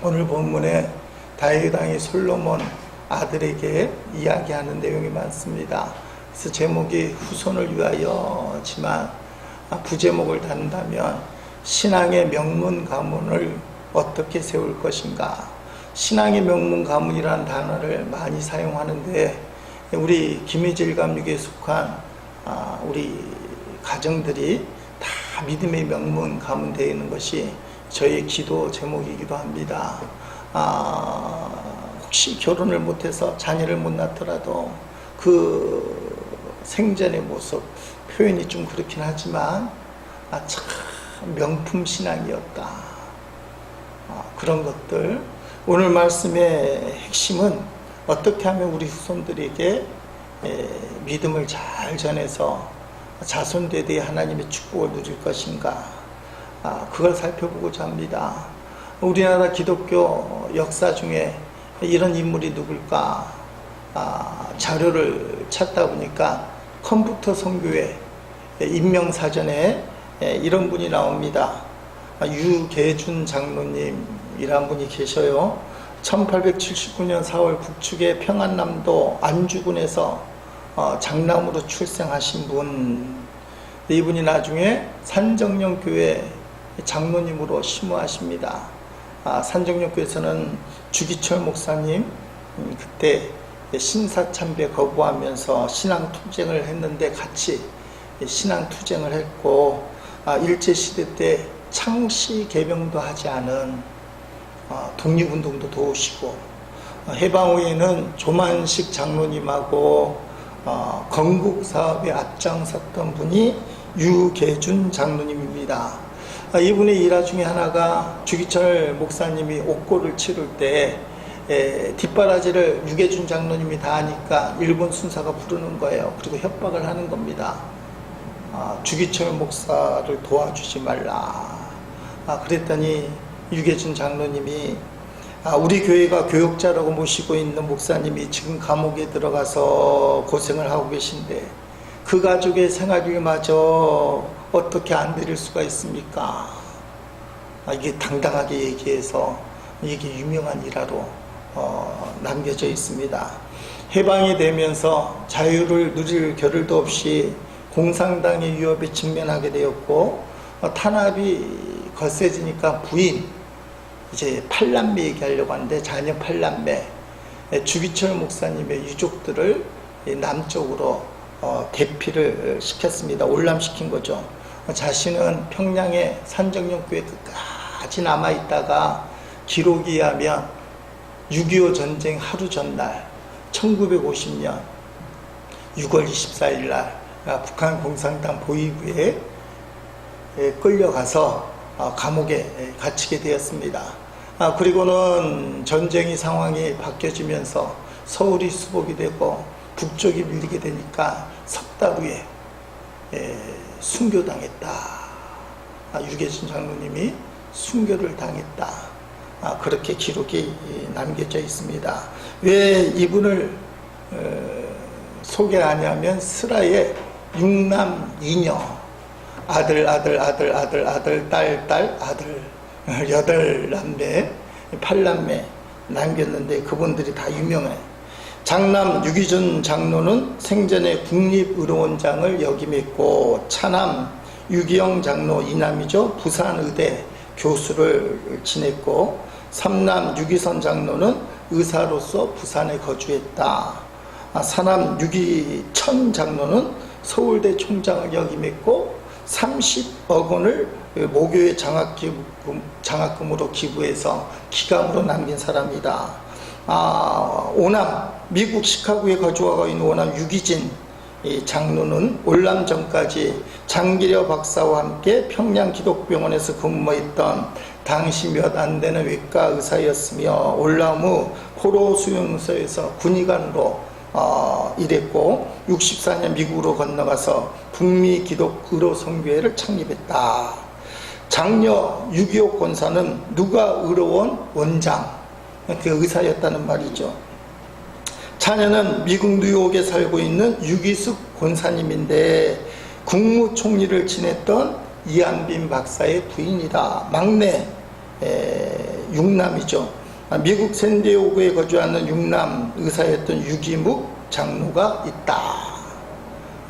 오늘 본문에 다윗 왕이 솔로몬 아들에게 이야기하는 내용이 많습니다. 그래서 제목이 후손을 위하여지만 부제목을 단다면 신앙의 명문 가문을 어떻게 세울 것인가. 신앙의 명문 가문이라는 단어를 많이 사용하는데 우리 김희질 감육에 속한 우리 가정들이 다 믿음의 명문 가문 되어 있는 것이 저의 기도 제목이기도 합니다. 혹시 결혼을 못해서 자녀를 못 낳더라도 그 생전의 모습, 표현이 좀 그렇긴 하지만 참 명품 신앙이었다. 그런 것들, 오늘 말씀의 핵심은 어떻게 하면 우리 후손들에게 믿음을 잘 전해서 자손되되 하나님의 축복을 누릴 것인가, 그걸 살펴보고자 합니다. 우리나라 기독교 역사 중에 이런 인물이 누굴까 자료를 찾다 보니까 컴퓨터 선교회 인명사전에 이런 분이 나옵니다. 유계준 장로님이란 분이 계셔요. 1879년 4월 북측의 평안남도 안주군에서 장남으로 출생하신 분. 이분이 나중에 산정령교회 장로님으로 심우하십니다. 산정령교회에서는 주기철 목사님 그때 신사참배 거부하면서 신앙투쟁을 했는데 같이 신앙투쟁을 했고, 일제시대 때 창씨 개명도 하지 않은 독립운동도 도우시고, 해방 후에는 조만식 장로님하고 건국사업에 앞장섰던 분이 유계준 장로님입니다. 이분의 일화 중에 하나가 주기철 목사님이 옥고를 치를 때 뒷바라지를 유계준 장로님이 다 하니까 일본 순사가 부르는 거예요. 그리고 협박을 하는 겁니다. 주기철 목사를 도와주지 말라. 그랬더니 유계준 장로님이 우리 교회가 교역자라고 모시고 있는 목사님이 지금 감옥에 들어가서 고생을 하고 계신데 그 가족의 생활비마저 어떻게 안 드릴 수가 있습니까? 이게 당당하게 얘기해서 이게 유명한 일화로 남겨져 있습니다. 해방이 되면서 자유를 누릴 겨를도 없이 공산당의 위협에 직면하게 되었고, 탄압이 거세지니까 부인, 이제 8남매 얘기하려고 하는데 자녀 8남매, 주기철 목사님의 유족들을 남쪽으로 대피를 시켰습니다. 올람시킨 거죠. 자신은 평양의 산정령교회 끝까지 남아있다가 기록에 의하면 6.25 전쟁 하루 전날 1950년 6월 24일 날 북한 공산당 보위부에 끌려가서 감옥에 갇히게 되었습니다. 그리고는 전쟁이 상황이 바뀌어지면서 서울이 수복이 되고 북쪽이 밀리게 되니까 석 달 후에 순교당했다. 유계준 장로님이 순교를 당했다. 그렇게 기록이 남겨져 있습니다. 왜 이분을 소개하냐면 스라의 6남 2녀, 아들, 딸, 아들 8남매, 8남매 남겼는데 그분들이 다 유명해. 장남 유기준 장로는 생전에 국립의료원장을 역임했고, 차남 유기영 장로 이남이죠. 부산의대 교수를 지냈고, 삼남 유기선 장로는 의사로서 부산에 거주했다. 사남 유기천 장로는 서울대 총장을 역임했고 30억 원을 모교회 장학금으로 기부해서 기감으로 남긴 사람이다. 오남, 미국 시카고에 거주하고 있는 오남 유기진 장로는 올람 전까지 장기려 박사와 함께 평양 기독병원에서 근무했던 당시 몇 안 되는 외과 의사였으며, 올람 후 포로 수용소에서 군의관으로 일했고 64년 미국으로 건너가서 북미 기독 의료 선교회를 창립했다. 장녀 6.25 권사는 누가 의료원 원장, 그 의사였다는 말이죠. 자녀는 미국 뉴욕에 살고 있는 유기숙 권사님인데 국무총리를 지냈던 이한빈 박사의 부인이다. 막내 육남이죠. 미국 샌디에고에 거주하는 육남 의사였던 유기묵 장로가 있다.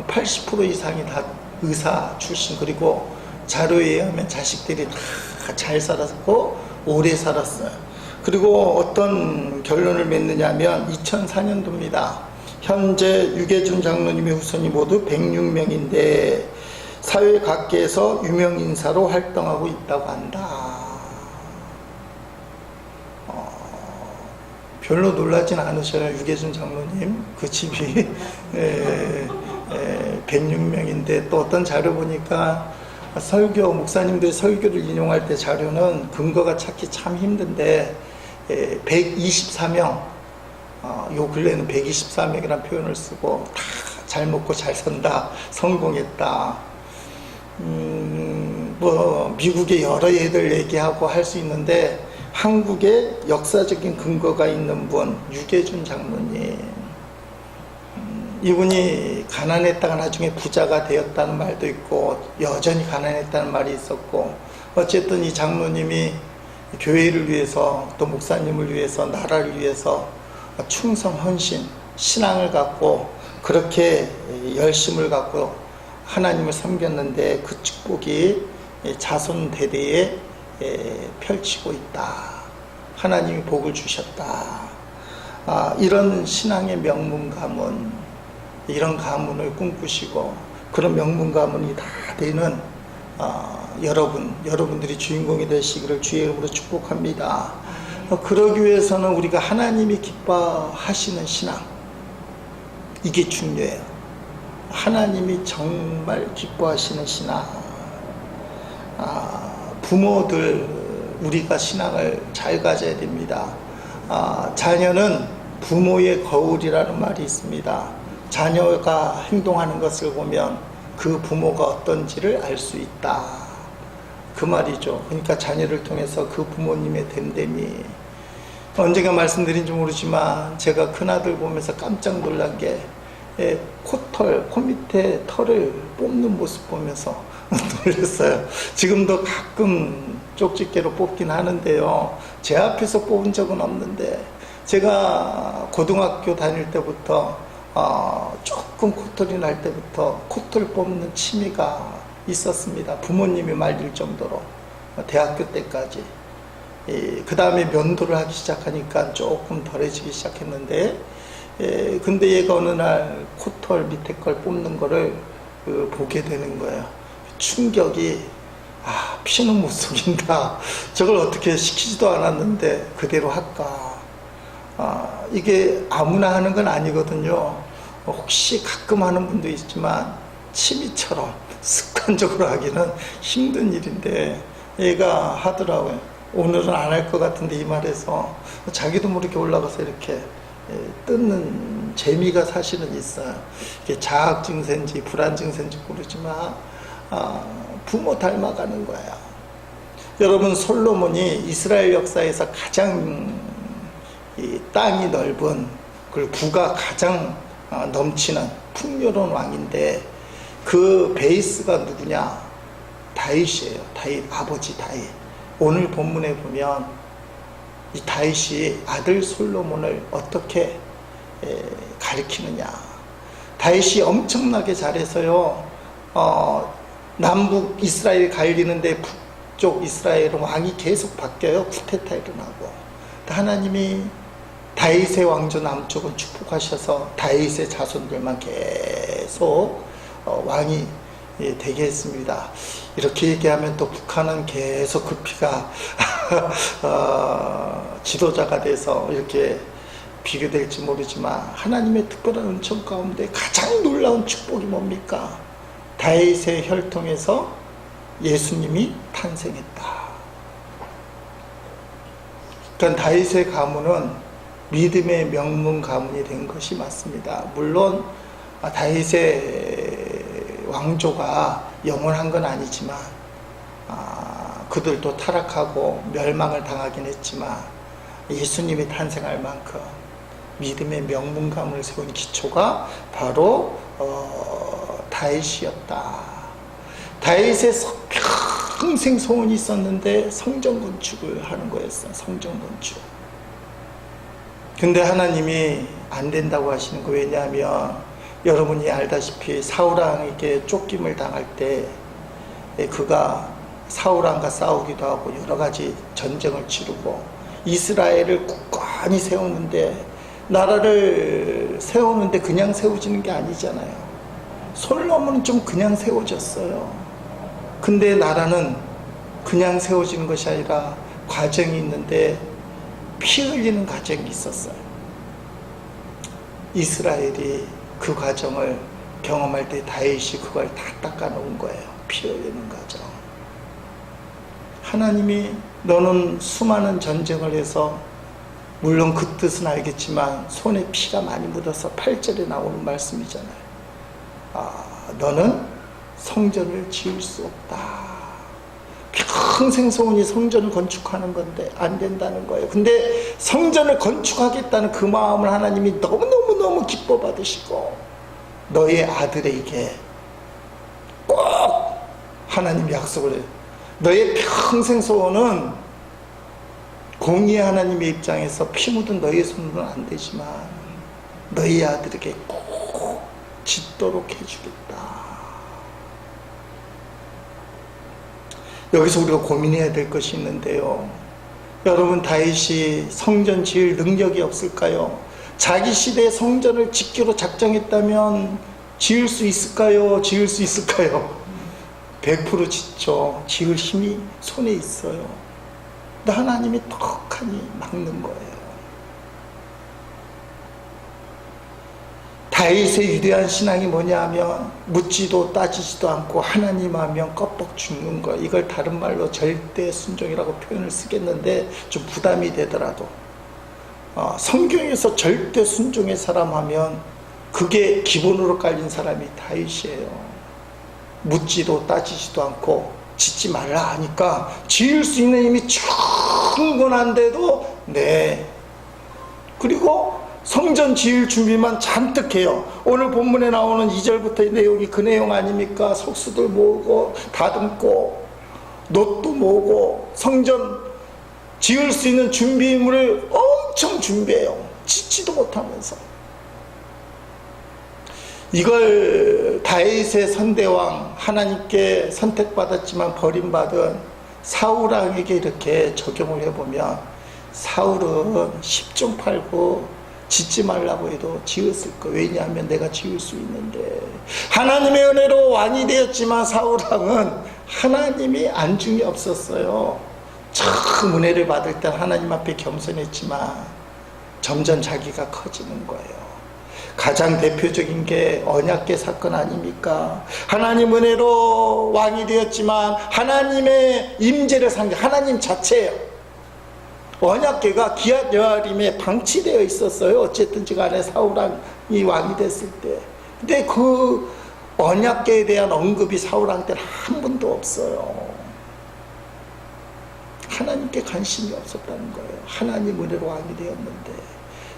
80% 이상이 다 의사 출신, 그리고 자료에 의하면 자식들이 다 잘 살았고 오래 살았어요. 그리고 어떤 결론을 맺느냐면 2004년도입니다. 현재 유계준 장로님의 후손이 모두 106명인데 사회 각계에서 유명 인사로 활동하고 있다고 한다. 별로 놀라진 않으셔요. 유계준 장로님 그 집이 106명인데 또 어떤 자료 보니까 설교, 목사님들 설교를 인용할 때 자료는 근거가 찾기 참 힘든데 124명, 요 근래는 124명이라는 표현을 쓰고 다 잘 먹고 잘 산다, 성공했다. 뭐 미국의 여러 예들 얘기하고 할 수 있는데 한국에 역사적인 근거가 있는 분 유계준 장로님, 이분이 가난했다가 나중에 부자가 되었다는 말도 있고 여전히 가난했다는 말이 있었고, 어쨌든 이 장로님이 교회를 위해서 또 목사님을 위해서 나라를 위해서 충성 헌신 신앙을 갖고 그렇게 열심을 갖고 하나님을 섬겼는데 그 축복이 자손 대대에 펼치고 있다. 하나님이 복을 주셨다. 이런 신앙의 명문 가문, 이런 가문을 꿈꾸시고 그런 명문 가문이 다 되는 여러분들이 주인공이 되시기를 주의 이름으로 축복합니다. 그러기 위해서는 우리가 하나님이 기뻐하시는 신앙, 이게 중요해요. 하나님이 정말 기뻐하시는 신앙. 부모들, 우리가 신앙을 잘 가져야 됩니다. 자녀는 부모의 거울이라는 말이 있습니다. 자녀가 행동하는 것을 보면 그 부모가 어떤지를 알 수 있다. 그 말이죠. 그러니까 자녀를 통해서 그 부모님의 됨됨이. 언젠가 말씀드린지 모르지만 제가 큰아들 보면서 깜짝 놀란 게 코 밑에 털을 뽑는 모습 보면서 놀랐어요. 지금도 가끔 쪽집게로 뽑긴 하는데요. 제 앞에서 뽑은 적은 없는데 제가 고등학교 다닐 때부터 조금 코털이 날 때부터 코털 뽑는 취미가 있었습니다. 부모님이 말릴 정도로 대학교 때까지. 그 다음에 면도를 하기 시작하니까 조금 덜해지기 시작했는데, 근데 얘가 어느 날 코털 밑에 걸 뽑는 거를 보게 되는 거예요. 충격이, 피는 못 속인다. 저걸 어떻게 시키지도 않았는데 그대로 할까. 이게 아무나 하는 건 아니거든요. 혹시 가끔 하는 분도 있지만 취미처럼 습관적으로 하기는 힘든 일인데 얘가 하더라고요. 오늘은 안 할 것 같은데 이 말에서 자기도 모르게 올라가서 이렇게 뜯는 재미가 사실은 있어요. 이게 자학 증세인지 불안 증세인지 모르지만 부모 닮아가는 거예요. 여러분, 솔로몬이 이스라엘 역사에서 가장 땅이 넓은, 그리고 부가 가장 넘치는 풍요로운 왕인데 그 베이스가 누구냐? 다윗이에요. 다윗, 아버지 다윗. 오늘 본문에 보면 이 다윗이 아들 솔로몬을 어떻게 가리키느냐? 다윗이 엄청나게 잘해서요. 남북 이스라엘 갈리는데 북쪽 이스라엘은 왕이 계속 바뀌어요. 쿠데타 일어나고. 하나님이 다윗의 왕조 남쪽은 축복하셔서 다윗의 자손들만 계속 왕이 되게 했습니다. 이렇게 얘기하면 또 북한은 계속 그 피가 지도자가 돼서 이렇게 비교될지 모르지만 하나님의 특별한 은총 가운데 가장 놀라운 축복이 뭡니까? 다윗의 혈통에서 예수님이 탄생했다. 그러니까 다윗의 가문은 믿음의 명문 가문이 된 것이 맞습니다. 물론 다윗의 왕조가 영원한 건 아니지만 그들도 타락하고 멸망을 당하긴 했지만 예수님이 탄생할 만큼 믿음의 명문 가문을 세운 기초가 바로 다윗이었다. 다윗의 평생 소원이 있었는데 성전 건축을 하는 거였어요. 성전 건축. 근데 하나님이 안 된다고 하시는 거. 왜냐하면 여러분이 알다시피 사울왕에게 쫓김을 당할 때 그가 사울왕과 싸우기도 하고 여러 가지 전쟁을 치르고 이스라엘을 굳건히 세우는데, 나라를 세우는데 그냥 세워지는 게 아니잖아요. 솔로몬은 좀 그냥 세워졌어요. 근데 나라는 그냥 세워지는 것이 아니라 과정이 있는데 피 흘리는 과정이 있었어요. 이스라엘이 그 과정을 경험할 때 다윗이 그걸 다 닦아놓은 거예요. 피 흘리는 과정. 하나님이 너는 수많은 전쟁을 해서, 물론 그 뜻은 알겠지만 손에 피가 많이 묻어서 8절에 나오는 말씀이잖아요. 너는 성전을 지을 수 없다. 평생 소원이 성전을 건축하는 건데 안 된다는 거예요. 근데 성전을 건축하겠다는 그 마음을 하나님이 너무너무 기뻐 받으시고, 너의 아들에게 꼭 하나님 약속을 해요. 너의 평생 소원은 공의의 하나님의 입장에서 피 묻은 너의 손으로는 안 되지만 너희 아들에게 꼭 짓도록 해주겠다. 여기서 우리가 고민해야 될 것이 있는데요. 여러분, 다윗이 성전 지을 능력이 없을까요? 자기 시대에 성전을 짓기로 작정했다면 지을 수 있을까요? 지을 수 있을까요? 100% 짓죠. 지을 힘이 손에 있어요. 근데 하나님이 턱하니 막는 거예요. 다윗의 위대한 신앙이 뭐냐 하면 묻지도 따지지도 않고 하나님 하면 껍벅 죽는 거. 이걸 다른 말로 절대 순종이라고 표현을 쓰겠는데 좀 부담이 되더라도 성경에서 절대 순종의 사람 하면 그게 기본으로 깔린 사람이 다윗이에요. 묻지도 따지지도 않고 짓지 말라 하니까 지을 수 있는 힘이 충분한데도 그리고 성전 지을 준비만 잔뜩 해요. 오늘 본문에 나오는 2절부터의 내용이 그 내용 아닙니까? 석수들 모으고 다듬고 놋도 모으고 성전 지을 수 있는 준비물을 엄청 준비해요. 짓지도 못하면서. 이걸 다윗의 선대왕, 하나님께 선택받았지만 버림받은 사울왕에게 이렇게 적용을 해보면, 사울은 10중 8구 짓지 말라고 해도 지었을 거예요. 왜냐하면 내가 지을 수 있는데. 하나님의 은혜로 왕이 되었지만 사울왕은 하나님이 안중이 없었어요. 참 은혜를 받을 때 하나님 앞에 겸손했지만 점점 자기가 커지는 거예요. 가장 대표적인 게 언약궤 사건 아닙니까? 하나님 은혜로 왕이 되었지만 하나님의 임재를 상대, 하나님 자체예요. 언약궤가 기앗 여아림에 방치되어 있었어요. 어쨌든지 간에 사울왕이 왕이 됐을 때. 근데 그 언약궤에 대한 언급이 사울왕 때는 한 번도 없어요. 하나님께 관심이 없었다는 거예요. 하나님 은혜로 왕이 되었는데.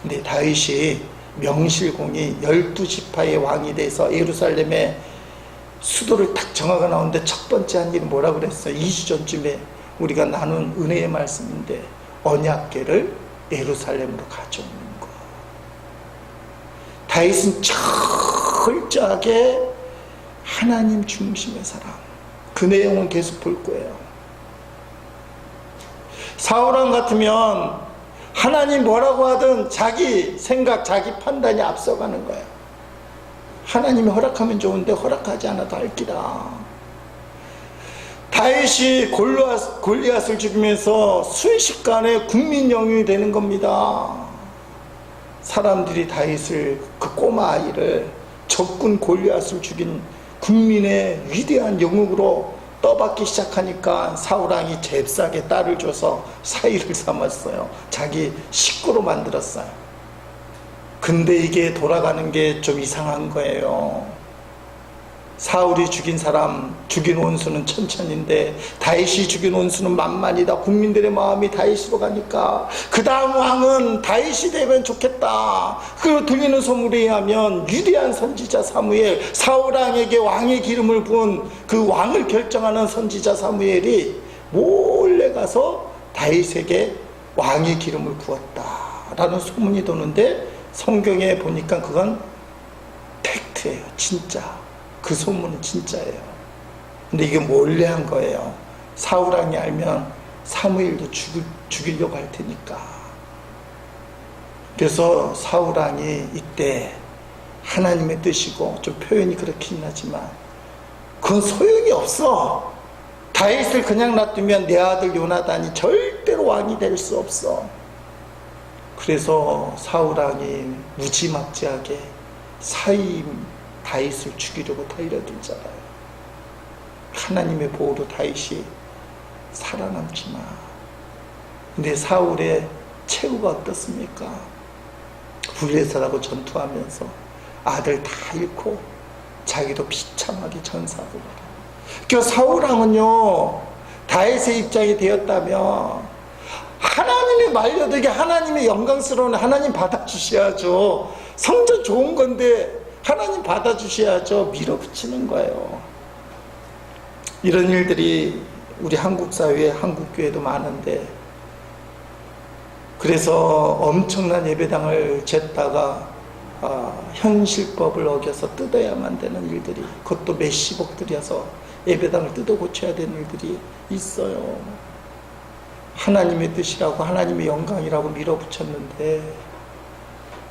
근데 다윗이 명실공히 12지파의 왕이 돼서 예루살렘의 수도를 딱 정하고 나오는데 첫 번째 한 일은 뭐라고 그랬어요? 2주 전쯤에 우리가 나눈 은혜의 말씀인데, 언약궤를 예루살렘으로 가져오는 거. 다윗은 철저하게 하나님 중심의 사람. 그 내용은 계속 볼 거예요. 사울왕 같으면 하나님 뭐라고 하든 자기 생각, 자기 판단이 앞서가는 거예요. 하나님이 허락하면 좋은데 허락하지 않아도 할기라. 다윗이 골리앗을 죽이면서 순식간에 국민 영웅이 되는 겁니다. 사람들이 다윗을, 그 꼬마 아이를 적군 골리앗을 죽인 국민의 위대한 영웅으로 떠받기 시작하니까 사울왕이 잽싸게 딸을 줘서 사위를 삼았어요. 자기 식구로 만들었어요. 근데 이게 돌아가는 게 좀 이상한 거예요. 사울이 죽인 사람, 죽인 원수는 천천인데 다윗이 죽인 원수는 만만이다. 국민들의 마음이 다윗으로 가니까 그 다음 왕은 다윗이 되면 좋겠다. 그리고 들리는 소문에 의하면 위대한 선지자 사무엘, 사울 왕에게 왕의 기름을 부은 그 왕을 결정하는 선지자 사무엘이 몰래 가서 다윗에게 왕의 기름을 부었다라는 소문이 도는데, 성경에 보니까 그건 팩트예요. 진짜. 그 소문은 진짜예요. 근데 이게 몰래 한 거예요. 사울왕이 알면 사무엘도 죽이려고 할 테니까. 그래서 사울왕이 이때 하나님의 뜻이고, 좀 표현이 그렇긴 하지만 그건 소용이 없어. 다윗을 그냥 놔두면 내 아들 요나단이 절대로 왕이 될 수 없어. 그래서 사울왕이 무지막지하게 사임 다윗을 죽이려고 달려들잖아요. 하나님의 보호로 다윗이 살아남지만, 근데 사울의 최후가 어떻습니까? 블레셋하고 전투하면서 아들 다 잃고 자기도 비참하게 전사하고 말아요. 그러니까 사울왕은요, 다윗의 입장이 되었다면 하나님이 말려들게 하나님의 영광스러운 하나님 받아주셔야죠. 성전 좋은 건데 하나님 받아주셔야죠. 밀어붙이는 거예요. 이런 일들이 우리 한국 사회에, 한국 교회도 많은데, 그래서 엄청난 예배당을 쟀다가 현실법을 어겨서 뜯어야만 되는 일들이, 그것도 몇십억 들여서 예배당을 뜯어 고쳐야 되는 일들이 있어요. 하나님의 뜻이라고, 하나님의 영광이라고 밀어붙였는데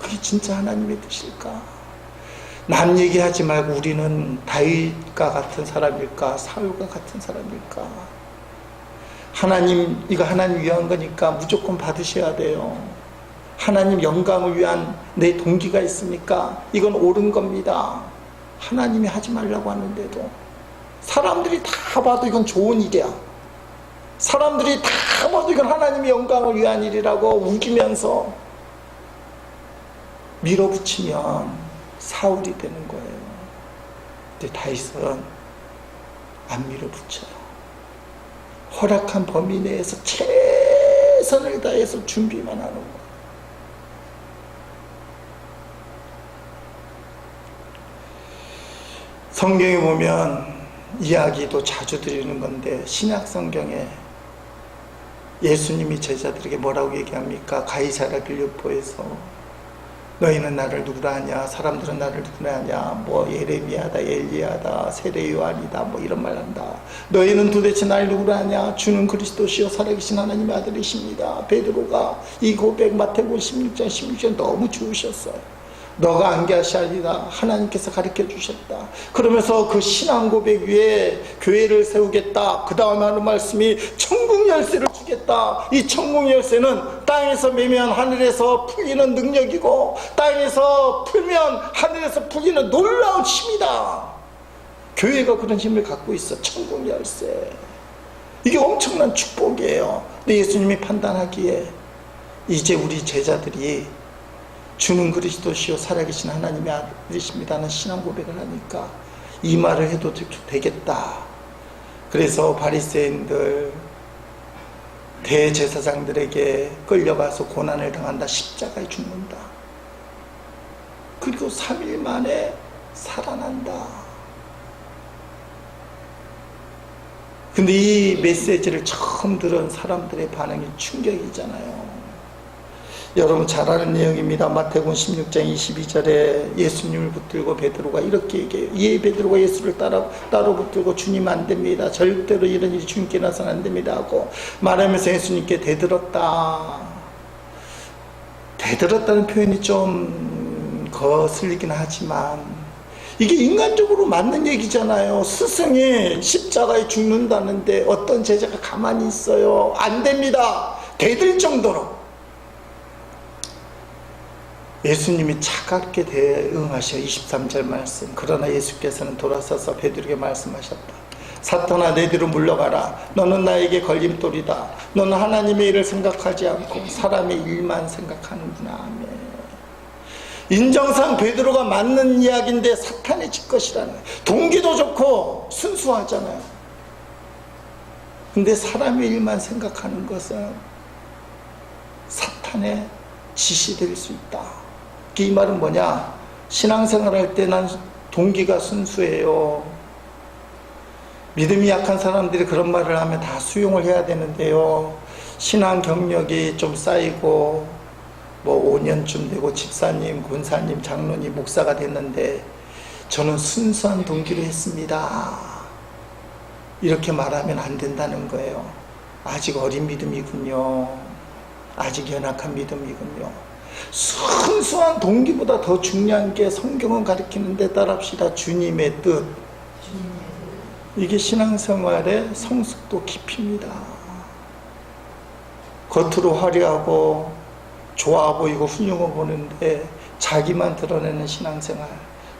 그게 진짜 하나님의 뜻일까? 남 얘기하지 말고 우리는 다윗과 같은 사람일까? 사울과 같은 사람일까? 하나님, 이거 하나님 위한 거니까 무조건 받으셔야 돼요. 하나님 영광을 위한 내 동기가 있으니까 이건 옳은 겁니다. 하나님이 하지 말라고 하는데도 사람들이 다 봐도 이건 좋은 일이야. 사람들이 다 봐도 이건 하나님의 영광을 위한 일이라고 우기면서 밀어붙이면 사울이 되는 거예요. 근데 다윗은 안 밀어붙여요. 허락한 범위 내에서 최선을 다해서 준비만 하는 거예요. 성경에 보면 이야기도 자주 드리는 건데, 신약 성경에 예수님이 제자들에게 뭐라고 얘기합니까? 가이사랴 빌립보에서 너희는 나를 누구라 하냐? 사람들은 나를 누구라 하냐? 뭐 예레미야다, 엘리야다, 세례 요한이다, 뭐 이런 말 한다. 너희는 도대체 나를 누구라 하냐? 주는 그리스도시요 살아계신 하나님의 아들이십니다. 베드로가 이 고백 마태복음 16장 16절 너무 좋으셨어요. 너가 안게하시아니다. 하나님께서 가르쳐 주셨다. 그러면서 그 신앙 고백 위에 교회를 세우겠다. 그 다음에 하는 말씀이 천국 열쇠를 주겠다. 이 천국 열쇠는 땅에서 매면 하늘에서 풀리는 능력이고, 땅에서 풀면 하늘에서 풀리는 놀라운 힘이다. 교회가 그런 힘을 갖고 있어. 천국 열쇠. 이게 엄청난 축복이에요. 근데 예수님이 판단하기에 이제 우리 제자들이 주는 그리스도시요 살아계신 하나님의 아들이십니다는 신앙 고백을 하니까 이 말을 해도 되겠다. 그래서 바리새인들, 대제사장들에게 끌려가서 고난을 당한다. 십자가에 죽는다. 그리고 3일 만에 살아난다. 근데 이 메시지를 처음 들은 사람들의 반응이 충격이잖아요. 여러분 잘 아는 내용입니다. 마태복음 16장 22절에 예수님을 붙들고 베드로가 이렇게 얘기해요. 이 베드로가 예수를 따로 붙들고 주님 안 됩니다. 절대로 이런 일이 주님께 나서는 안 됩니다 하고 말하면서 예수님께 대들었다. 대들었다는 표현이 좀 거슬리긴 하지만 이게 인간적으로 맞는 얘기잖아요. 스승이 십자가에 죽는다는데 어떤 제자가 가만히 있어요? 안 됩니다. 대들 정도로 예수님이 차갑게 대응하셔. 23절 말씀. 그러나 예수께서는 돌아서서 베드로에게 말씀하셨다. 사탄아, 내 뒤로 물러가라. 너는 나에게 걸림돌이다. 너는 하나님의 일을 생각하지 않고 사람의 일만 생각하는구나. 아멘. 인정상 베드로가 맞는 이야기인데 사탄의 짓 것이라는 거예요. 동기도 좋고 순수하잖아요. 근데 사람의 일만 생각하는 것은 사탄의 짓이 될 수 있다. 이 말은 뭐냐? 신앙생활 할 때 난 동기가 순수해요. 믿음이 약한 사람들이 그런 말을 하면 다 수용을 해야 되는데요. 신앙 경력이 좀 쌓이고 뭐 5년쯤 되고 집사님, 권사님, 장로님, 목사가 됐는데 저는 순수한 동기로 했습니다. 이렇게 말하면 안 된다는 거예요. 아직 어린 믿음이군요. 아직 연약한 믿음이군요. 순수한 동기보다 더 중요한 게 성경은 가르치는 데 따릅시다. 주님의 뜻. 이게 신앙생활의 성숙도 깊이입니다. 겉으로 화려하고 좋아 보이고 훌륭해 보이는데 자기만 드러내는 신앙생활,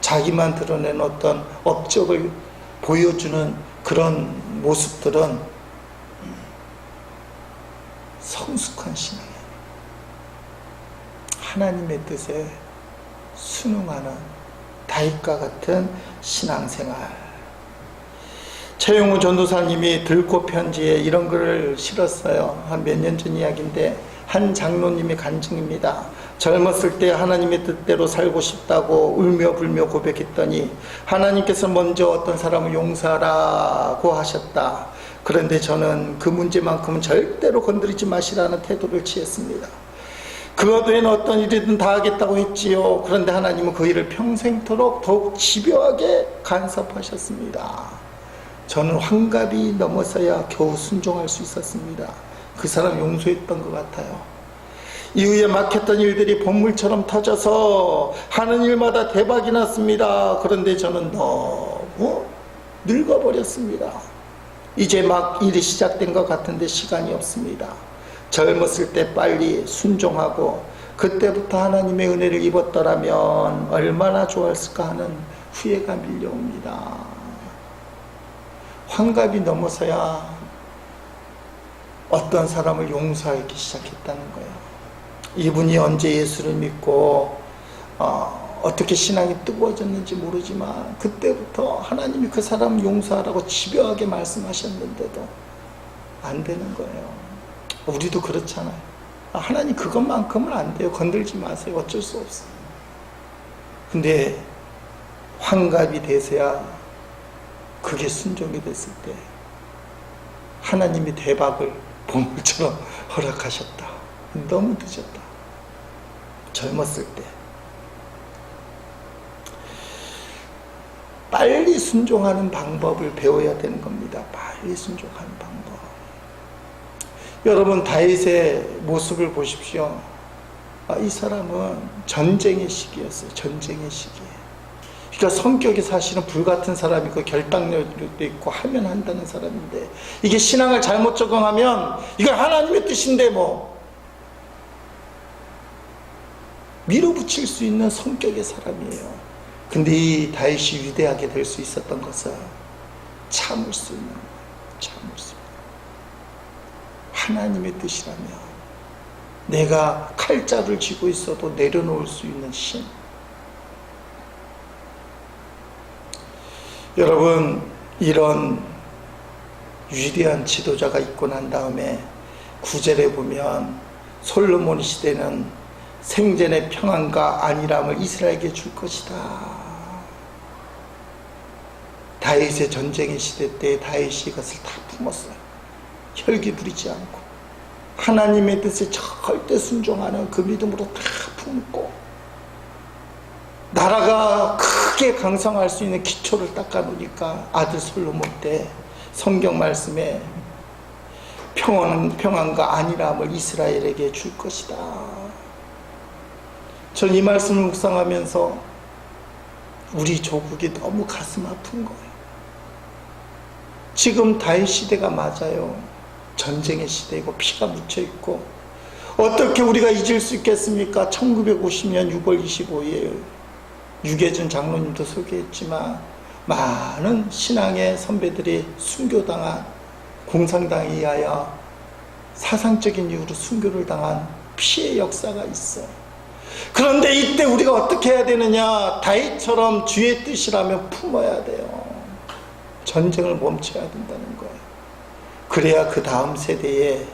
자기만 드러내는 어떤 업적을 보여주는 그런 모습들은 성숙한 신앙이에요. 하나님의 뜻에 순응하는 다윗과 같은 신앙생활. 최용우 전도사님이 들꽃 편지에 이런 글을 실었어요. 한 몇 년 전 이야기인데 한 장로님이 간증입니다. 젊었을 때 하나님의 뜻대로 살고 싶다고 울며 불며 고백했더니 하나님께서 먼저 어떤 사람을 용서하라고 하셨다. 그런데 저는 그 문제만큼은 절대로 건드리지 마시라는 태도를 취했습니다. 그 외에는 어떤 일이든 다 하겠다고 했지요. 그런데 하나님은 그 일을 평생토록 더욱 집요하게 간섭하셨습니다. 저는 환갑이 넘어서야 겨우 순종할 수 있었습니다. 그 사람 용서했던 것 같아요. 이후에 막혔던 일들이 본물처럼 터져서 하는 일마다 대박이 났습니다. 그런데 저는 너무 늙어버렸습니다. 이제 막 일이 시작된 것 같은데 시간이 없습니다. 젊었을 때 빨리 순종하고 그때부터 하나님의 은혜를 입었더라면 얼마나 좋았을까 하는 후회가 밀려옵니다. 환갑이 넘어서야 어떤 사람을 용서하기 시작했다는 거예요. 이분이 언제 예수를 믿고 어떻게 신앙이 뜨거워졌는지 모르지만 그때부터 하나님이 그 사람을 용서하라고 집요하게 말씀하셨는데도 안 되는 거예요. 우리도 그렇잖아요. 하나님 그것만큼은 안 돼요. 건들지 마세요. 어쩔 수 없어요. 근데 환갑이 돼서야 그게 순종이 됐을 때 하나님이 대박을 보물처럼 허락하셨다. 너무 늦었다. 젊었을 때 빨리 순종하는 방법을 배워야 되는 겁니다. 빨리 순종하는 방법. 여러분 다윗의 모습을 보십시오. 이 사람은 전쟁의 시기였어요. 전쟁의 시기에. 그러니까 성격이 사실은 불같은 사람이고 결단력도 있고 하면 한다는 사람인데 이게 신앙을 잘못 적용하면 이건 하나님의 뜻인데 뭐 밀어붙일 수 있는 성격의 사람이에요. 근데 이 다윗이 위대하게 될 수 있었던 것은 참을 수 있는 거예요. 참을 수 있는 거예요. 하나님의 뜻이라면 내가 칼자를 쥐고 있어도 내려놓을 수 있는 신. 여러분 이런 위대한 지도자가 있고 난 다음에 9절에 보면 솔로몬 시대는 생전의 평안과 안일함을 이스라엘에게 줄 것이다. 다윗의 전쟁의 시대 때 다윗이 이것을 다 품었어요. 혈기 부리지 않고 하나님의 뜻에 절대 순종하는 그 믿음으로 다 품고 나라가 크게 강성할 수 있는 기초를 닦아놓으니까 아들 솔로몬 때 성경 말씀에 평안과 안일함을 이스라엘에게 줄 것이다. 전 이 말씀을 묵상하면서 우리 조국이 너무 가슴 아픈 거예요. 지금 다윗 시대가 맞아요. 전쟁의 시대이고 피가 묻혀있고 어떻게 우리가 잊을 수 있겠습니까? 1950년 6월 25일 유계준 장로님도 소개했지만 많은 신앙의 선배들이 순교당한 공산당에 의하여 사상적인 이유로 순교를 당한 피해 역사가 있어요. 그런데 이때 우리가 어떻게 해야 되느냐? 다윗처럼 주의 뜻이라면 품어야 돼요. 전쟁을 멈춰야 된다는 거예요. 그래야 그 다음 세대에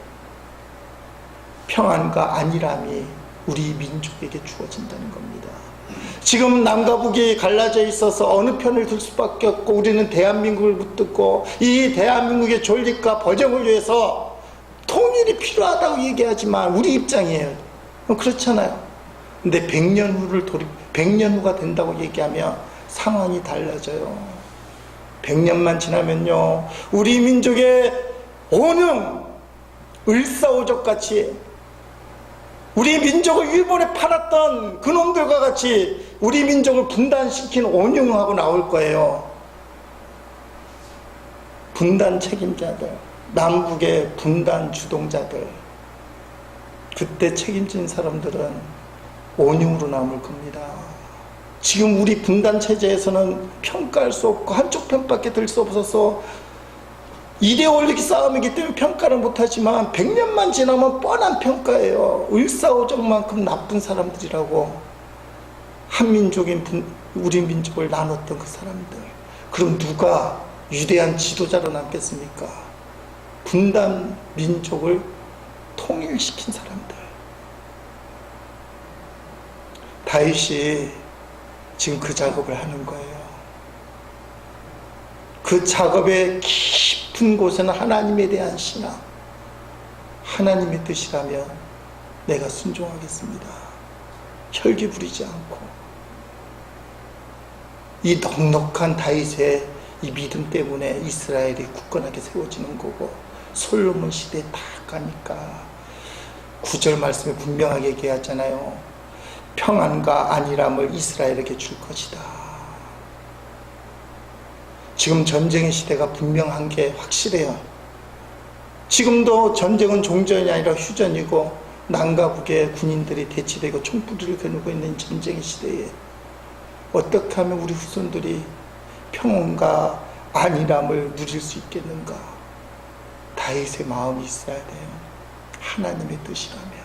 평안과 안일함이 우리 민족에게 주어진다는 겁니다. 지금 남과 북이 갈라져 있어서 어느 편을 들 수밖에 없고 우리는 대한민국을 붙들고 이 대한민국의 존립과 번영을 위해서 통일이 필요하다고 얘기하지만 우리 입장이에요. 그렇잖아요. 근데 100년 후가 된다고 얘기하면 상황이 달라져요. 100년만 지나면요, 우리 민족의 온영, 을사오적같이 우리 민족을 일본에 팔았던 그놈들과 같이 우리 민족을 분단시킨 온영하고 나올 거예요. 분단 책임자들, 남북의 분단 주동자들, 그때 책임진 사람들은 온영으로 남을 겁니다. 지금 우리 분단 체제에서는 평가할 수 없고 한쪽 편밖에 들 수 없어서 이데올로기 싸움이기 때문에 평가를 못하지만 100년만 지나면 뻔한 평가예요. 을사오적만큼 나쁜 사람들이라고. 한민족인 우리 민족을 나눴던 그 사람들. 그럼 누가 위대한 지도자로 남겠습니까? 분단 민족을 통일시킨 사람들. 다윗이 지금 그 작업을 하는 거예요. 그 작업의 깊은 곳에는 하나님에 대한 신앙, 하나님의 뜻이라면 내가 순종하겠습니다. 혈기 부리지 않고. 이 넉넉한 다윗의 이 믿음 때문에 이스라엘이 굳건하게 세워지는 거고, 솔로몬 시대에 딱 가니까 9절 말씀에 분명하게 얘기하잖아요. 평안과 안일함을 이스라엘에게 줄 것이다. 지금 전쟁의 시대가 분명한 게 확실해요. 지금도 전쟁은 종전이 아니라 휴전이고 남과 북의 군인들이 대치되고 총부리를 겨누고 있는 전쟁의 시대에 어떻게 하면 우리 후손들이 평온과 안일함을 누릴 수 있겠는가? 다윗의 마음이 있어야 돼요. 하나님의 뜻이라면.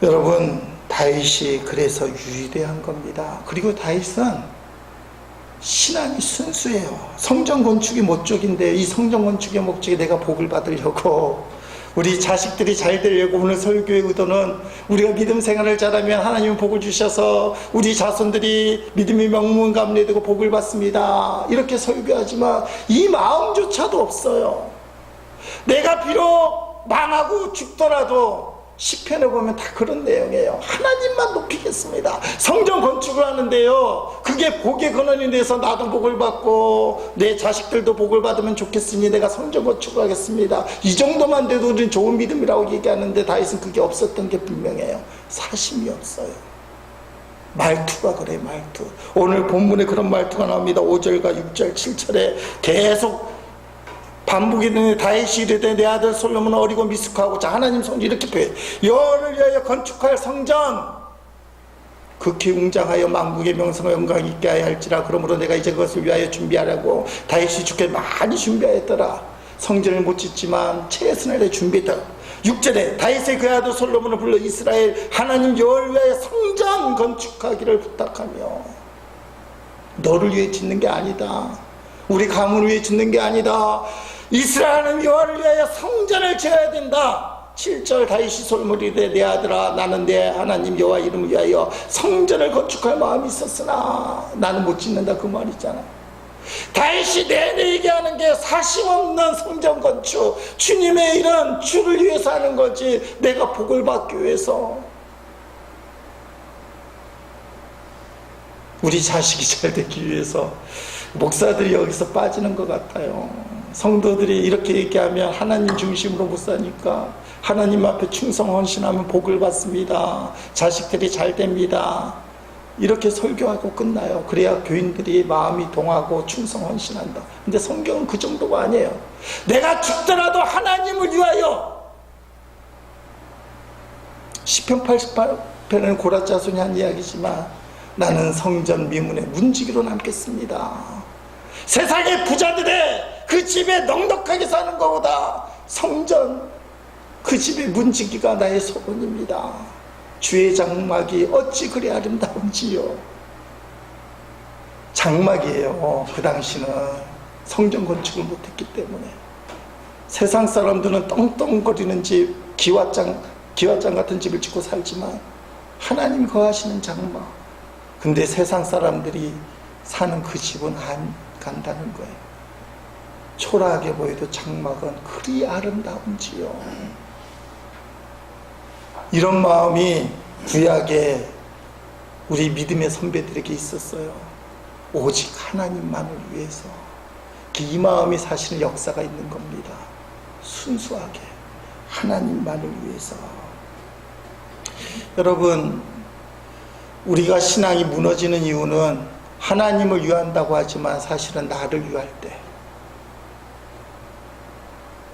여러분, 다윗이 그래서 위대한 겁니다. 그리고 다윗은 신앙이 순수해요. 성전 건축이 목적인데 이 성전 건축의 목적이 내가 복을 받으려고, 우리 자식들이 잘 되려고. 오늘 설교의 의도는 우리가 믿음 생활을 잘하면 하나님은 복을 주셔서 우리 자손들이 믿음이 명문감래되고 복을 받습니다, 이렇게 설교하지만 이 마음조차도 없어요. 내가 비록 망하고 죽더라도 시편에 보면 다 그런 내용이에요. 하나님만 높이겠습니다. 성전 건축을 하는데요, 그게 복의 근원이 돼서 나도 복을 받고 내 자식들도 복을 받으면 좋겠으니 내가 성전 건축을 하겠습니다, 이 정도만 돼도 우리는 좋은 믿음이라고 얘기하는데 다윗은 그게 없었던 게 분명해요. 사심이 없어요. 말투가 그래, 말투. 오늘 본문에 그런 말투가 나옵니다. 5절과 6절 7절에 계속 반복이 되는 다윗이 이르되 내 아들 솔로몬은 어리고 미숙하고, 자, 하나님 성전 이렇게 표해. 여호와를 위하여 건축할 성전 극히 웅장하여 만국의 명성과 영광 있게 하여 할지라. 그러므로 내가 이제 그것을 위하여 준비하라고. 다윗이 주께 많이 준비하였더라. 성전을 못 짓지만 최선을 다해 준비했다. 6절에 다윗의 그 아들 솔로몬을 불러 이스라엘 하나님 여호와를 위하여 성전 건축하기를 부탁하며. 너를 위해 짓는 게 아니다, 우리 가문을 위해 짓는 게 아니다, 이스라엘은 여호와를 위하여 성전을 지어야 된다. 7절 다윗이 솔로몬이 이르되 내 아들아, 나는 내 하나님 여호와 이름을 위하여 성전을 건축할 마음이 있었으나 나는 못 짓는다, 그 말 있잖아. 다윗이 내내 얘기하는 게 사심없는 성전 건축, 주님의 일은 주를 위해서 하는 거지 내가 복을 받기 위해서. 우리 자식이 잘 되기 위해서 목사들이 여기서 빠지는 것 같아요. 성도들이 이렇게 얘기하면 하나님 중심으로 못 사니까 하나님 앞에 충성 헌신하면 복을 받습니다, 자식들이 잘 됩니다, 이렇게 설교하고 끝나요. 그래야 교인들이 마음이 동하고 충성 헌신한다. 근데 성경은 그 정도가 아니에요. 내가 죽더라도 하나님을 위하여. 시편 88편은 고라 자손이 한 이야기지만 나는 성전 미문의 문지기로 남겠습니다. 세상의 부자들의 그 집에 넉넉하게 사는 것보다 성전, 그 집의 문지기가 나의 소원입니다. 주의 장막이 어찌 그리 아름다운지요. 장막이에요. 그 당시는 성전 건축을 못했기 때문에. 세상 사람들은 떵떵거리는 집, 기와장 같은 집을 짓고 살지만 하나님이 거하시는 장막. 근데 세상 사람들이 사는 그 집은 안 간다는 거예요. 초라하게 보여도 장막은 그리 아름다운지요. 이런 마음이 구약에 우리 믿음의 선배들에게 있었어요. 오직 하나님만을 위해서. 이 마음이 사실 역사가 있는 겁니다. 순수하게 하나님만을 위해서. 여러분, 우리가 신앙이 무너지는 이유는 하나님을 위한다고 하지만 사실은 나를 위할 때,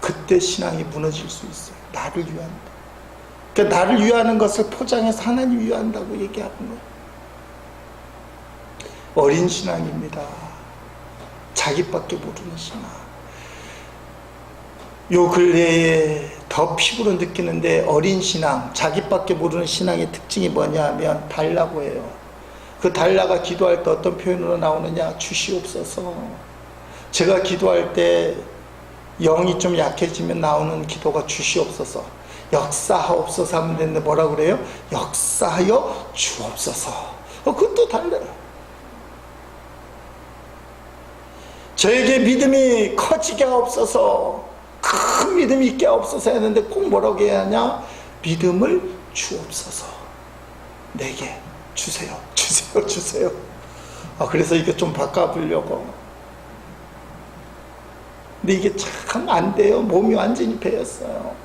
그때 신앙이 무너질 수 있어요. 나를 위한다. 그러니까 나를 위하는 것을 포장해서 하나님 위한다고 얘기하는 거예요. 어린 신앙입니다. 자기밖에 모르는 신앙. 요 근래에 더 피부로 느끼는데 어린 신앙, 자기밖에 모르는 신앙의 특징이 뭐냐 하면 달라고 해요. 그 달라가 기도할 때 어떤 표현으로 나오느냐? 주시옵소서. 제가 기도할 때 영이 좀 약해지면 나오는 기도가 주시옵소서. 역사하옵소서 하면 되는데 뭐라 그래요? 역사하여 주옵소서. 그것도 달라요. 저에게 믿음이 커지게 하옵소서, 큰 믿음이 있게 하옵소서 했는데 꼭 뭐라고 해야 하냐? 믿음을 주옵소서. 내게 주세요. 주세요. 주세요. 그래서 이게 좀 바꿔보려고. 근데 이게 참 안 돼요. 몸이 완전히 배였어요.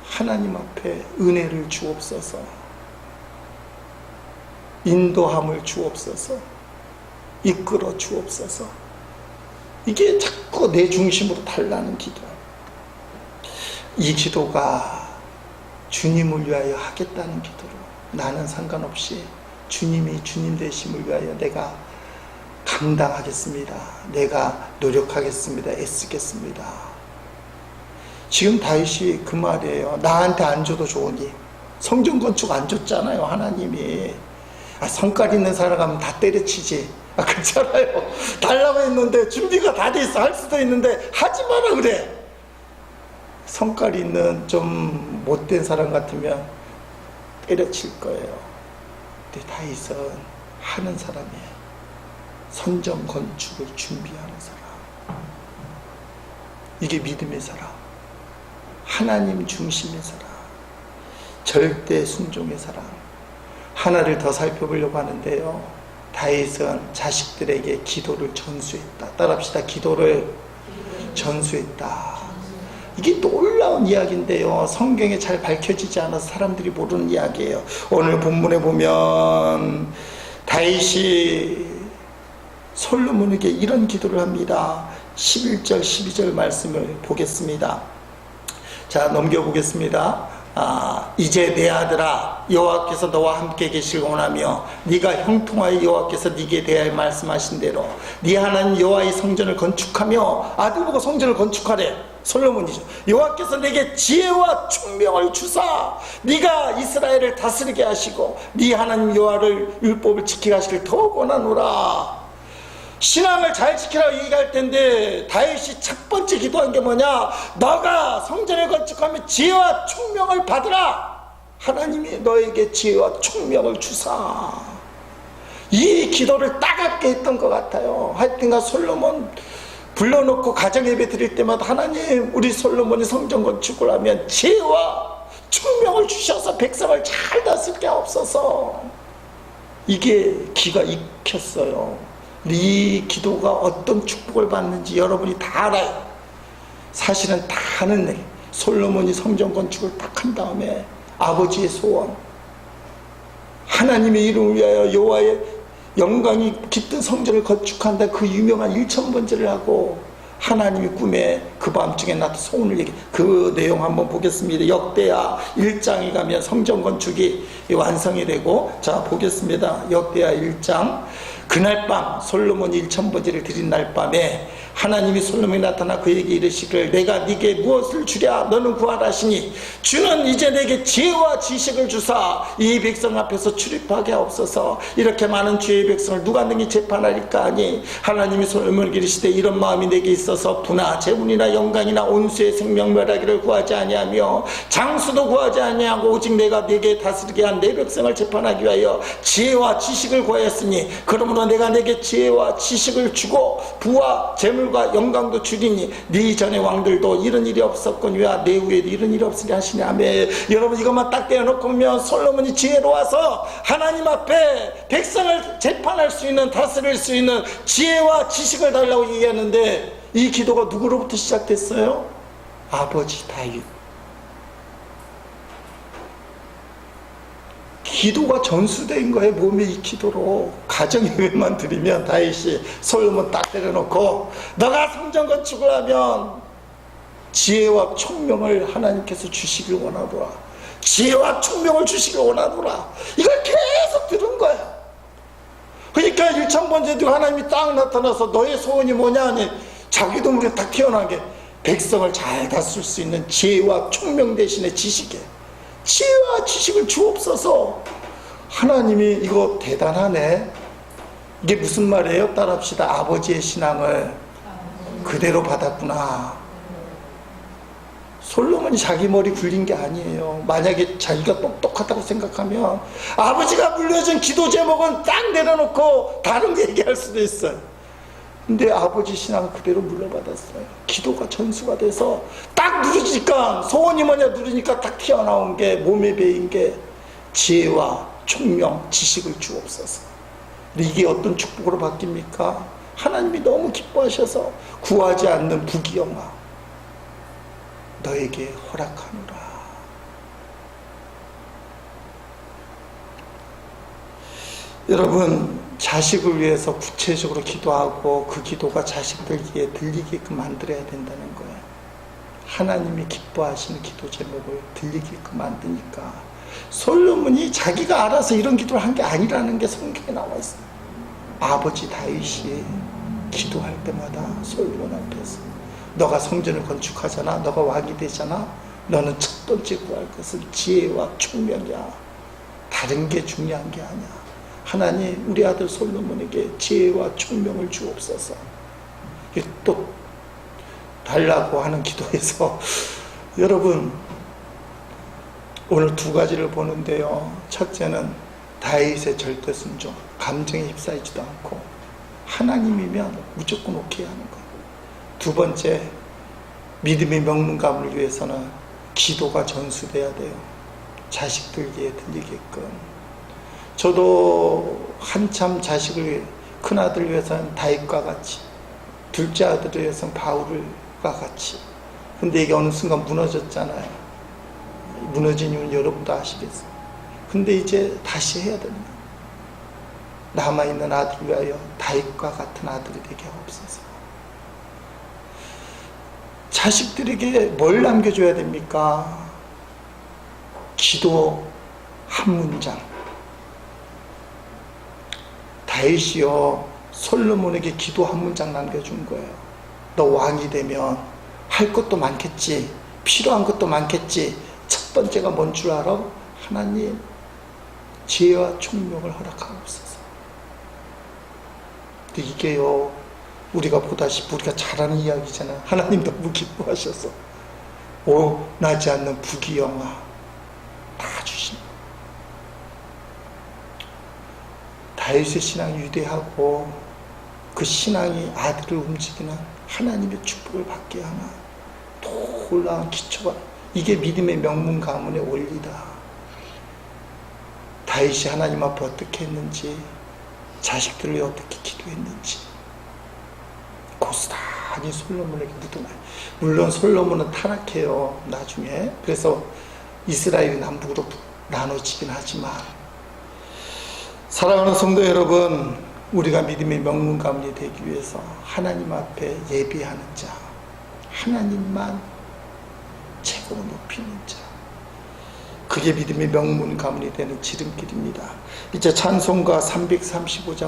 하나님 앞에 은혜를 주옵소서. 인도함을 주옵소서. 이끌어 주옵소서. 이게 자꾸 내 중심으로 달라는 기도. 이 기도가 주님을 위하여 하겠다는 기도로, 나는 상관없이 주님이 주님 되심을 위하여 내가 감당하겠습니다. 내가 노력하겠습니다. 애쓰겠습니다. 지금 다윗이 그 말이에요. 나한테 안 줘도 좋으니. 성전 건축 안 줬잖아요, 하나님이. 성깔 있는 사람 하면 다 때려치지. 그렇잖아요. 달라고 했는데 준비가 다 돼 있어. 할 수도 있는데 하지 마라 그래. 성깔 있는 좀 못된 사람 같으면 때려칠 거예요. 근데 다윗은 하는 사람이에요. 성전 건축을 준비하는 사람. 이게 믿음의 사람. 하나님 중심의 사람. 절대 순종의 사람. 하나를 더 살펴보려고 하는데요. 다윗은 자식들에게 기도를 전수했다. 따라합시다. 기도를 전수했다. 이게 놀라운 이야기인데요. 성경에 잘 밝혀지지 않아서 사람들이 모르는 이야기예요. 오늘 본문에 보면 다윗이 솔로몬에게 이런 기도를 합니다. 11절 12절 말씀을 보겠습니다. 자, 넘겨보겠습니다. 이제 내 아들아, 여호와께서 너와 함께 계시길 원하며 네가 형통하여 여호와께서 네게 대하여 말씀하신 대로 네 하나님 여호와의 성전을 건축하며, 아들 보고 성전을 건축하래. 솔로몬이죠. 여호와께서 내게 지혜와 총명을 주사 네가 이스라엘을 다스리게 하시고 네 하나님 여호와를 율법을 지키게 하시길 더욱 원하노라. 신앙을 잘 지키라고 얘기할 텐데 다윗이 첫 번째 기도한 게 뭐냐? 너가 성전을 건축하면 지혜와 총명을 받으라. 하나님이 너에게 지혜와 총명을 주사. 이 기도를 따갑게 했던 것 같아요. 하여튼가 솔로몬 불러놓고 가정예배 드릴 때마다 하나님, 우리 솔로몬이 성전 건축을 하면 지혜와 총명을 주셔서 백성을 잘 다스리게 하옵소서. 이게 기가 익혔어요. 이 기도가 어떤 축복을 받는지 여러분이 다 알아요. 사실은 다 아는 애. 솔로몬이 성전 건축을 딱 한 다음에 아버지의 소원, 하나님의 이름을 위하여 여호와의 영광이 깃든 성전을 건축한다. 그 유명한 1000번제를 하고 하나님이 꿈에 그 밤중에 나타 소원을 얘기. 그 내용 한번 보겠습니다. 역대하 1장에 가면 성전 건축이 완성이 되고, 자 보겠습니다. 역대하 1장. 그날 밤 솔로몬이 1000번제를 드린 날 밤에 하나님이 솔로몬에 나타나 그에게 이르시기를 내가 네게 무엇을 주랴 너는 구하라시니 주는 이제 내게 지혜와 지식을 주사 이 백성 앞에서 출입하게 하옵소서. 이렇게 많은 주의 백성을 누가 능히 재판하리까 하니 하나님이 솔로몬에게 이르시되 이런 마음이 내게 있어서 부나 재물이나 영광이나 온수의 생명멸하기를 구하지 아니하며 장수도 구하지 아니하고 오직 내가 네게 다스리게 한 내 백성을 재판하기 위하여 지혜와 지식을 구하였으니 그러므로 내가 내게 지혜와 지식을 주고 부와 재물과 영광도 주리니 네 전에 왕들도 이런 일이 없었거니와 내 후에도 이런 일이 없으리 하시니 아멘. 여러분 이것만 딱 떼어놓고 보면 솔로몬이 지혜로 와서 하나님 앞에 백성을 재판할 수 있는 다스릴 수 있는 지혜와 지식을 달라고 얘기하는데 이 기도가 누구로부터 시작됐어요? 아버지 다윗. 기도가 전수된 거예요. 몸에 이 기도로. 가정 예배만 드리면 다윗이 솔로몬 딱 때려놓고 너가 성전 건축을 하면 지혜와 총명을 하나님께서 주시길 원하노라. 지혜와 총명을 주시길 원하노라. 이걸 계속 들은 거야. 그러니까 일천번제도 하나님이 딱 나타나서 너의 소원이 뭐냐 하니 자기도 모르게 딱 태어난 게 백성을 잘 다스릴 수 있는 지혜와 총명 대신에 지식이에요. 지혜와 지식을 주옵소서. 하나님이 이거 대단하네. 이게 무슨 말이에요? 따라합시다. 아버지의 신앙을 그대로 받았구나. 솔로몬이 자기 머리 굴린 게 아니에요. 만약에 자기가 똑똑하다고 생각하면 아버지가 물려준 기도 제목은 딱 내려놓고 다른 거 얘기할 수도 있어요. 근데 아버지 신앙을 그대로 물려받았어요. 기도가 전수가 돼서 딱 누르니까 소원이 뭐냐 누르니까 딱 튀어나온 게 몸에 배인 게 지혜와 총명 지식을 주옵소서. 근데 이게 어떤 축복으로 바뀝니까? 하나님이 너무 기뻐하셔서 구하지 않는 부귀영화 너에게 허락하노라. 여러분 자식을 위해서 구체적으로 기도하고 그 기도가 자식들에게 들리게끔 만들어야 된다는 거예요. 하나님이 기뻐하시는 기도 제목을 들리게끔 만드니까 솔로몬이 자기가 알아서 이런 기도를 한 게 아니라는 게 성경에 나와 있어요. 아버지 다윗이 기도할 때마다 솔로몬 앞에서 너가 성전을 건축하잖아. 너가 왕이 되잖아. 너는 첫 번째 구할 것은 지혜와 총명이야. 다른 게 중요한 게 아니야. 하나님 우리 아들 솔로몬에게 지혜와 총명을 주옵소서. 또 달라고 하는 기도에서 여러분 오늘 두 가지를 보는데요. 첫째는 다윗의 절대 순종, 감정에 휩싸이지도 않고 하나님이면 무조건 오케이 하는 것. 두 번째, 믿음의 명문감을 위해서는 기도가 전수돼야 돼요. 자식들에게 들리게끔. 저도 한참 자식을, 큰아들 위해서는 다윗과 같이, 둘째 아들을 위해서는 바울과 같이. 근데 이게 어느 순간 무너졌잖아요. 무너진 이유는 여러분도 아시겠어요. 근데 이제 다시 해야 됩니다. 남아있는 아들을 위하여 다윗과 같은 아들이 되게 하옵소서. 자식들에게 뭘 남겨줘야 됩니까? 기도 한 문장. 다윗이요 솔로몬에게 기도 한 문장 남겨준 거예요. 너 왕이 되면 할 것도 많겠지, 필요한 것도 많겠지. 첫 번째가 뭔 줄 알아? 하나님 지혜와 총명을 허락하옵소서. 근데 이게요 우리가 보다시피 우리가 잘하는 이야기잖아요. 하나님 너무 기뻐하셔서 원하지 않는 부귀영화 다 주십니다. 다윗의 신앙이 위대하고 그 신앙이 아들을 움직이는 하나님의 축복을 받게 하는 놀라운 기초가, 이게 믿음의 명문 가문의 원리다. 다윗이 하나님 앞에 어떻게 했는지, 자식들을 위해 어떻게 기도했는지 고스란히 솔로몬에게 묻어놔요. 물론 솔로몬은 타락해요 나중에. 그래서 이스라엘이 남북으로 나눠지긴 하지만, 사랑하는 성도 여러분, 우리가 믿음의 명문 가문이 되기 위해서 하나님 앞에 예비하는 자, 하나님만 최고로 높이는 자, 그게 믿음의 명문 가문이 되는 지름길입니다. 이제 찬송가 335장